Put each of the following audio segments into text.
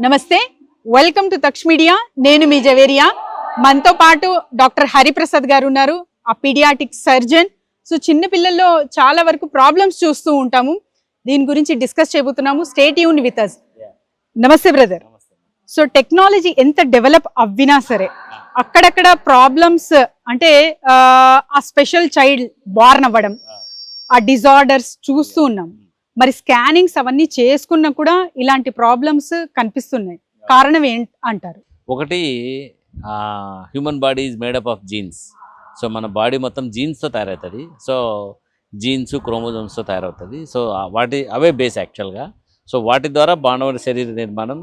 నమస్తే, welcome to Taksh media. నేను మీ జవేరియా. మనతో పాటు డాక్టర్ హరిప్రసాద్ గారు ఉన్నారు, ఆ పీడియాటిక్ సర్జన్. సో చిన్న పిల్లల్లో చాలా వరకు ప్రాబ్లమ్స్ చూస్తూ ఉంటాము, దీని గురించి డిస్కస్ చేయబోతున్నాము. Stay tune with us. నమస్తే బ్రదర్. సో టెక్నాలజీ ఎంత డెవలప్ అవ్వినా సరే అక్కడక్కడ ప్రాబ్లమ్స్ అంటే ఆ స్పెషల్ చైల్డ్ బార్న్ అవ్వడం, ఆ డిజార్డర్స్ చూస్తూ ఉన్నాం. మరి స్కానింగ్స్ అవన్నీ చేసుకున్నా కూడా ఇలాంటి ప్రాబ్లమ్స్ కనిపిస్తున్నాయి. కారణం ఏంటి అంటారు? ఒకటి, human body is made up of jeans. So మన బాడీ మొత్తం జీన్స్తో తయారవుతుంది. సో జీన్స్ క్రోమోజోమ్స్తో తయారవుతుంది. సో అవే బేస్ యాక్చువల్గా. సో వాటి ద్వారా మానవ శరీర నిర్మాణం,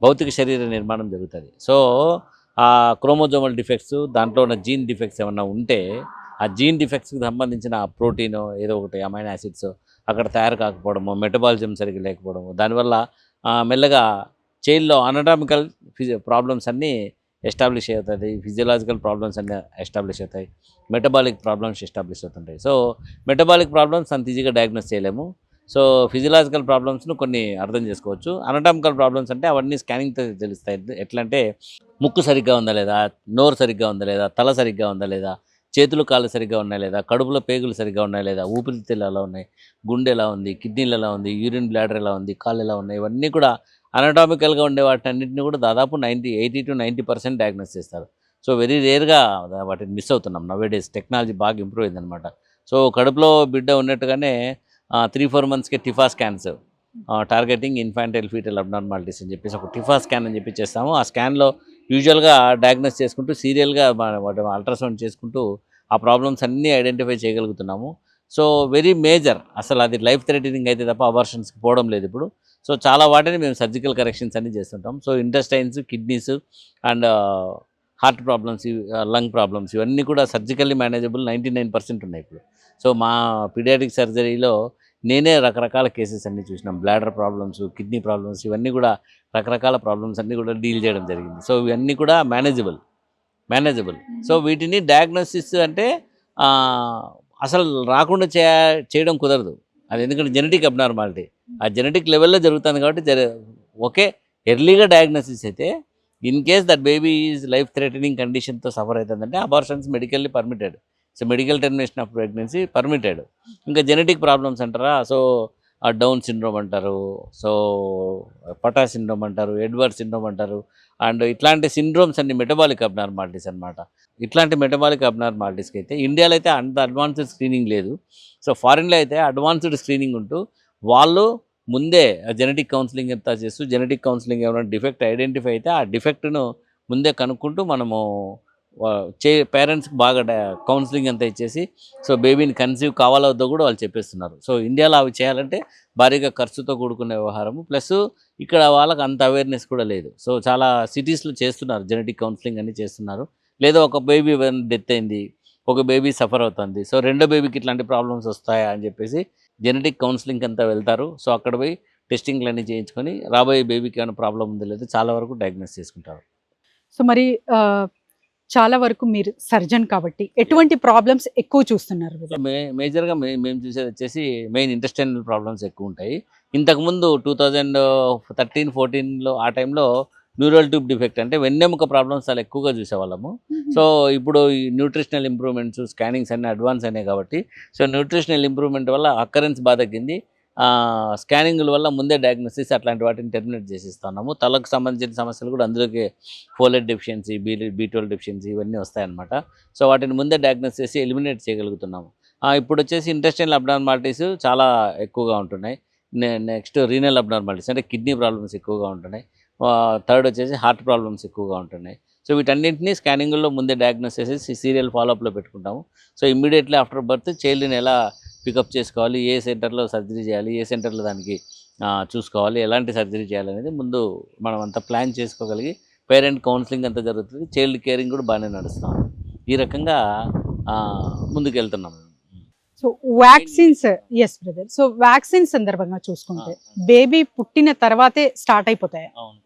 భౌతిక శరీర నిర్మాణం జరుగుతుంది. సో ఆ క్రోమోజోమల్ డిఫెక్ట్స్, దాంట్లో ఉన్న జీన్ డిఫెక్ట్స్ ఏమన్నా ఉంటే ఆ జీన్ డిఫెక్ట్స్కి సంబంధించిన ప్రోటీన్ ఏదో ఒకటి అమైనో యాసిడ్స్ అక్కడ తయారు కాకపోవడము, మెటబాలిజం సరిగ్గా లేకపోవడము, దానివల్ల మెల్లగా చైల్డ్లో అనటామికల్ ప్రాబ్లమ్స్ అన్నీ ఎస్టాబ్లిష్ అవుతుంది, ఫిజియలాజికల్ ప్రాబ్లమ్స్ అన్నీ ఎస్టాబ్లిష్ అవుతాయి, మెటబాలిక్ ప్రాబ్లమ్స్ ఎస్టాబ్లిష్ అవుతుంటాయి. సో మెటబాలిక్ ప్రాబ్లమ్స్ అంత ఈజీగా డయాగ్నోస్ చేయలేము. సో ఫిజియలాజికల్ ప్రాబ్లమ్స్ను కొన్ని అర్థం చేసుకోవచ్చు. అనటామికల్ ప్రాబ్లమ్స్ అంటే అవన్నీ స్కానింగ్తో తెలుస్తాయి. ఎట్లా అంటే ముక్కు సరిగ్గా ఉందా లేదా, నోరు సరిగ్గా ఉందా లేదా, తల సరిగ్గా ఉందా లేదా, చేతులు కాళ్ళు సరిగ్గా ఉన్నాయి లేదా, కడుపులో పేగులు సరిగ్గా ఉన్నాయి లేదా, ఊపిరితిత్తులు ఎలా ఉన్నాయి, గుండె ఎలా ఉంది, కిడ్నీలు ఎలా ఉంది, యూరిన్ బ్లాడర్ ఎలా ఉంది, కాళ్ళు ఎలా ఉన్నాయి, ఇవన్నీ కూడా అనటామికల్గా ఉండే వాటిన్నింటినీ కూడా దాదాపు 80 to 90% డయాగ్నోస్ చేస్తారు. సో వెరీ రేర్గా వాటిని మిస్ అవుతున్నాం. నవేడేస్ టెక్నాలజీ బాగా ఇంప్రూవ్ అయిందనమాట. సో కడుపులో బిడ్డ ఉన్నట్టుగానే 3-4 monthస్కే TIFFA scans, targeting infantile foetal abnormalities అని చెప్పేసి ఒక టిఫా స్కాన్ అని చెప్పి చేస్తాము. ఆ స్కాన్లో యూజువల్గా డయాగ్నోస్ చేసుకుంటూ సీరియల్గా వాటి అల్ట్రాసౌండ్ చేసుకుంటూ ఆ ప్రాబ్లమ్స్ అన్నీ ఐడెంటిఫై చేయగలుగుతున్నాము. సో వెరీ మేజర్, అసలు అది లైఫ్ థ్రెటనింగ్ అయితే తప్ప అబార్షన్స్కి పోవడం లేదు ఇప్పుడు. సో చాలా వాటిని మేము సర్జికల్ కరెక్షన్స్ అన్నీ చేస్తుంటాం. So intestines, kidneys and heart problems, lung problems ఇవన్నీ కూడా సర్జికల్లీ మేనేజబుల్ 99% ఉన్నాయి ఇప్పుడు. సో మా పీడియాటిక్ సర్జరీలో నేనే రకరకాల కేసెస్ అన్నీ చూసినాం. బ్లాడర్ ప్రాబ్లమ్స్, కిడ్నీ ప్రాబ్లమ్స్, ఇవన్నీ కూడా రకరకాల ప్రాబ్లమ్స్ అన్నీ కూడా డీల్ చేయడం జరిగింది. సో ఇవన్నీ కూడా మేనేజబుల్. సో వీటిని డయాగ్నోసిస్ అంటే అసలు రాకుండా చేయడం కుదరదు. అది ఎందుకంటే జెనెటిక్ అబ్నార్మాలిటీ, ఆ జెనెటిక్ లెవెల్లో జరుగుతుంది కాబట్టి ఓకే ఎర్లీగా డయాగ్నోసిస్ అయితే in case that baby is life threatening కండిషన్తో సఫర్ అవుతుందంటే abortions medically permitted. So medical termination of pregnancy permitted. ఇంకా జెనెటిక్ ప్రాబ్లమ్స్ అంటారా, సో డౌన్ సిండ్రోమ్ అంటారు, సో పటా సిండ్రోమ్ అంటారు, ఎడ్వర్డ్ సిండ్రోమ్ అంటారు, అండ్ ఇట్లాంటి సిండ్రోమ్స్ అన్ని మెటబాలిక్ అబ్నార్మాలిటీస్ అనమాట. ఇట్లాంటి మెటబాలిక్ అబ్నార్మాలిటీస్కి అయితే ఇండియాలో అయితే అంత అడ్వాన్స్డ్ స్క్రీనింగ్ లేదు. సో ఫారిన్లో అయితే అడ్వాన్స్డ్ స్క్రీనింగ్ ఉంటూ వాళ్ళు ముందే జెనెటిక్ కౌన్సిలింగ్ అంతా చేస్తూ, జెనెటిక్ కౌన్సిలింగ్ ఏమైనా డిఫెక్ట్ ఐడెంటిఫై అయితే ఆ డిఫెక్ట్ను ముందే కనుక్కుంటూ మనము పేరెంట్స్కి బాగా కౌన్సిలింగ్ అంతా ఇచ్చేసి సో బేబీని కన్సీవ్ కావాలో వద్దో కూడా వాళ్ళు చెప్పేస్తున్నారు. సో ఇండియాలో అవి చేయాలంటే భారీగా ఖర్చుతో కూడుకునే వ్యవహారము, ప్లస్ ఇక్కడ వాళ్ళకి అంత అవేర్నెస్ కూడా లేదు. సో చాలా సిటీస్లో చేస్తున్నారు, జెనెటిక్ కౌన్సిలింగ్ అన్నీ చేస్తున్నారు. లేదా ఒక బేబీ డెత్ అయింది, ఒక బేబీ సఫర్ అవుతుంది, సో రెండో బేబీకి ఇట్లాంటి ప్రాబ్లమ్స్ వస్తాయా అని చెప్పేసి జెనెటిక్ కౌన్సిలింగ్ అంతా వెళ్తారు. సో అక్కడ పోయి టెస్టింగ్లు అన్నీ చేయించుకొని రాబోయే బేబీకి ఏమైనా ప్రాబ్లం ఉందో లేదో చాలా వరకు డయాగ్నోస్ చేసుకుంటారు. సో మరి చాలా వరకు మీరు సర్జన్ కాబట్టి ఎటువంటి ప్రాబ్లమ్స్ ఎక్కువ చూస్తున్నారు? మేజర్గా మేము చూసేది వచ్చేసి మెయిన్ ఇంటెస్టైనల్ ప్రాబ్లమ్స్ ఎక్కువ ఉంటాయి. ఇంతకుముందు 2013-14లో ఆ టైంలో న్యూరల్ ట్యూబ్ డిఫెక్ట్ అంటే వెన్నెముక ప్రాబ్లమ్స్ చాలా ఎక్కువగా చూసేవాళ్ళము. సో ఇప్పుడు ఈ న్యూట్రిషనల్ ఇంప్రూవ్మెంట్స్, స్కానింగ్స్ అన్నీ అడ్వాన్స్ అయినాయి కాబట్టి సో న్యూట్రిషనల్ ఇంప్రూవ్మెంట్ వల్ల అక్కరెన్స్ బాగా తగ్గింది. స్కానింగ్ల వల్ల ముందే డయాగ్నోసిస్ అట్లాంటి వాటిని టెర్మినేట్ చేసిస్తున్నాము. తలకు సంబంధించిన సమస్యలు కూడా అందులోకి ఫోలేట్ డెఫిషియన్సీ, B12 డెఫిషియన్సీ ఇవన్నీ వస్తాయన్నమాట. సో వాటిని ముందే డయాగ్నోస్ చేసి ఎలిమినేట్ చేయగలుగుతున్నాము. ఇప్పుడు వచ్చేసి ఇంటెస్టైనల్ అబ్నార్మాలిటీస్ చాలా ఎక్కువగా ఉంటున్నాయి. నెక్స్ట్ రీనల్ అబ్నార్మాలిటీస్ అంటే కిడ్నీ ప్రాబ్లమ్స్ ఎక్కువగా ఉంటున్నాయి. థర్డ్ వచ్చేసి హార్ట్ ప్రాబ్లమ్స్ ఎక్కువగా ఉంటున్నాయి. సో వీటన్నింటినీ స్కానింగ్లో ముందే డయాగ్నోస్ చేసేసి సీరియల్ ఫాలోఅప్లో పెట్టుకుంటాము. సో ఇమ్మీడియట్లీ ఆఫ్టర్ బర్త్ చైల్డ్ని ఎలా పికప్ చేసుకోవాలి, ఏ సెంటర్లో సర్జరీ చేయాలి, ఏ సెంటర్లో దానికి చూసుకోవాలి, ఎలాంటి సర్జరీ చేయాలనేది ముందు మనం అంతా ప్లాన్ చేసుకోగలిగి పేరెంట్ కౌన్సిలింగ్ అంతా జరుగుతుంది. చైల్డ్ కేరింగ్ కూడా బాగానే నడుస్తాం. ఈ రకంగా ముందుకు వెళ్తున్నాం. So vaccines, yes brother. So vaccine సందర్భంగా చూసుకుంటే బేబీ పుట్టిన తర్వాతే స్టార్ట్ అయిపోతాయి? అవును,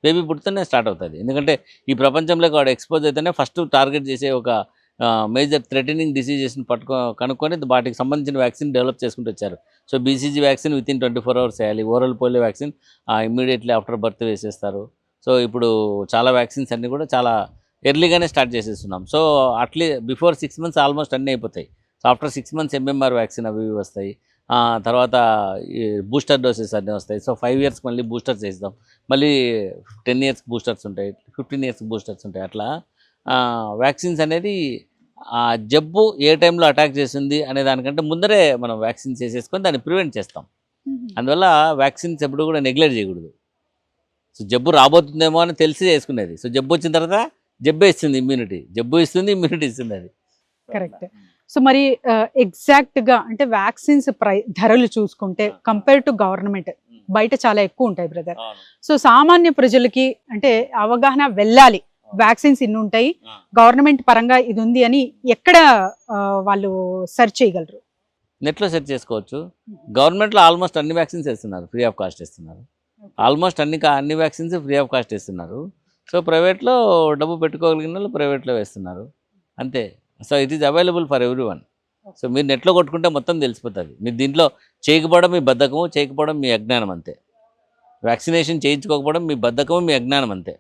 బేబీ పుట్టితేనే స్టార్ట్ అవుతుంది. ఎందుకంటే ఈ ప్రపంచంలోకి వాడు ఎక్స్పోజ్ అయితేనే ఫస్ట్ టార్గెట్ చేసే ఒక మేజర్ థ్రెటనింగ్ డిసీజెస్ని కనుక్కొని వాటికి సంబంధించిన వ్యాక్సిన్ డెవలప్ చేసుకుంటూ వచ్చారు. So BCG vaccine within 24 hours వేయాలి. Oral polio vaccine immediately after birth వేసేస్తారు. సో ఇప్పుడు చాలా వ్యాక్సిన్స్ అన్నీ కూడా చాలా ఎర్లీగానే స్టార్ట్ చేసేస్తున్నాం. సో బిఫోర్ 6 months ఆల్మోస్ట్ అన్నీ అయిపోతాయి. So after 6 months MMR vaccine అవి వస్తాయి. తర్వాత ఈ బూస్టర్ డోసెస్ అన్నీ వస్తాయి. సో 5 years మళ్ళీ బూస్టర్స్ వేస్తాం. మళ్ళీ 10 years బూస్టర్స్ ఉంటాయి, 15 years బూస్టర్స్ ఉంటాయి. అట్లా వ్యాక్సిన్స్ అనేది ఆ జబ్బు ఏ టైంలో అటాక్ చేస్తుంది అనే దానికంటే ముందరే మనం వ్యాక్సిన్స్ వేసేసుకొని దాన్ని ప్రివెంట్ చేస్తాం. అందువల్ల వ్యాక్సిన్స్ ఎప్పుడు కూడా నెగ్లెక్ట్ చేయకూడదు. సో జబ్బు రాబోతుందేమో అని తెలిసి చేసుకునేది. సో జబ్బు వచ్చిన తర్వాత జబ్బే ఇస్తుంది ఇమ్యూనిటీ, జబ్బు ఇస్తుంది ఇమ్యూనిటీ ఇస్తుంది అది. కరెక్ట్. సో మరి ఎగ్జాక్ట్ గా అంటే వ్యాక్సిన్స్ ధరలు చూసుకుంటే కంపేర్ టు గవర్నమెంట్ బయట చాలా ఎక్కువ ఉంటాయి బ్రదర్. సో సామాన్య ప్రజలకి అంటే అవగాహన వెళ్ళాలి, వ్యాక్సిన్స్ ఇన్ని ఉంటాయి, గవర్నమెంట్ పరంగా ఇది ఉంది అని ఎక్కడ వాళ్ళు సెర్చ్ చేయగలరు? నెట్లో సెర్చ్ చేసుకోవచ్చు. గవర్నమెంట్లో ఆల్మోస్ట్ అన్ని వ్యాక్సిన్స్ ఇస్తున్నారు, ఫ్రీ ఆఫ్ కాస్ట్ ఇస్తున్నారు. ఆల్మోస్ట్ అన్ని వ్యాక్సిన్స్ ఫ్రీ ఆఫ్ కాస్ట్ ఇస్తున్నారు. సో ప్రైవేట్లో డబ్బు పెట్టుకోగలిగిన వాళ్ళు ప్రైవేట్లో వేస్తున్నారు అంతే. So it is available for every one. So మీరు నెట్లో కొట్టుకుంటే మొత్తం తెలిసిపోతుంది. మీరు దీంట్లో చేయకపోవడం మీ బద్ధకము, చేయకపోవడం మీ అజ్ఞానం అంతే. వ్యాక్సినేషన్ చేయించుకోకపోవడం మీ బద్ధకము, మీ అజ్ఞానం అంతే.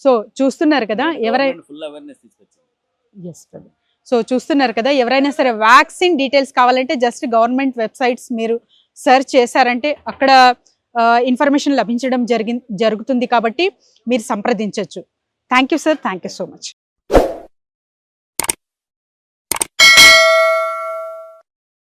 సో చూస్తున్నారు కదా ఎవరైనా ఫుల్ అవేర్నెస్ తీసుకొచ్చింది. సో చూస్తున్నారు కదా, ఎవరైనా సరే వ్యాక్సిన్ డీటెయిల్స్ కావాలంటే జస్ట్ గవర్నమెంట్ వెబ్సైట్స్ మీరు సెర్చ్ చేశారంటే అక్కడ ఇన్ఫర్మేషన్ లభించడం జరుగుతుంది. కాబట్టి మీరు సంప్రదించవచ్చు. Thank you sir, thank you so much.